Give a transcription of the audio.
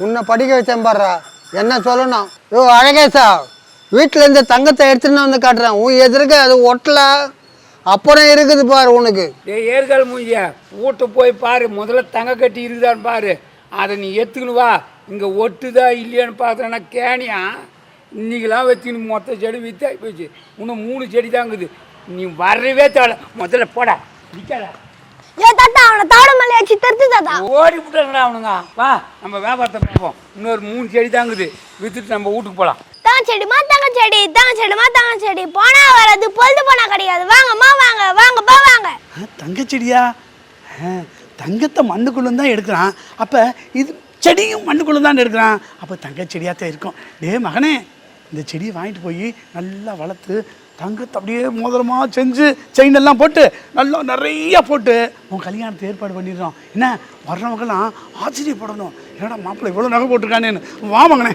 உன்னை படிக்க வச்சேன் பாடுறா, என்ன சொல்லணும்? யோ அழகேசா, வீட்டில் இருந்து தங்கத்தை எடுத்துன்னு வந்து காட்டுறேன். உன் எதிர்க்க அது ஒட்டல, அப்புறம் இருக்குது பாரு உனக்கு. ஏற்கால் மூஞ்சியா வீட்டு போய் பாரு, முதல்ல தங்க கட்டி இருக்குதான்னு பாரு. அதை நீ எடுத்துக்கணும் வா. இங்கே ஒட்டுதா இல்லையான்னு பார்த்தேன்னா கேணியா இன்னைக்கெல்லாம் வச்சுக்கணும். மொத்த செடி வித்தாகி போச்சு. இன்னும் 3 செடி தாங்குது. நீ வரவே தேவை. முதல்ல போடா, நிற்காத. ஓடி விட்டுறா அவனுங்க. வா நம்ம வியாபாரத்தை பார்ப்போம். இன்னொரு 3 செடி தாங்குது, வித்துட்டு நம்ம வீட்டுக்கு போகலாம். தங்கச்செடிமா தங்கச்செடி, தங்கச்செடிமா தங்கச்செடி, போனா வராது, பொழுது போனா கிடையாது. வாங்கம்மா வாங்க, வாங்கப்பா வாங்க. தங்கச்செடியா? தங்கத்தை மண்ணுக்குள்ள தான் எடுக்கிறான். அப்போ இது செடியும் மண்ணுக்குள்ள தான் எடுக்கிறான். அப்போ தங்கச்செடியாக தான் இருக்கும். டே மகனே, இந்த செடியை வாங்கிட்டு போய் நல்லா வளர்த்து தங்கத்தை அப்படியே மோதிரமாக செஞ்சு செயின் எல்லாம் போட்டு நல்லா நிறையா போட்டு உன் கல்யாணத்தை ஏற்பாடு பண்ணிடுறோம். என்ன வர்றவங்கெல்லாம் ஆச்சரியப்படணும், என்னடா மாப்பிள்ளை இவ்வளோ நகை போட்டிருக்கானேன்னு. வா மகனே.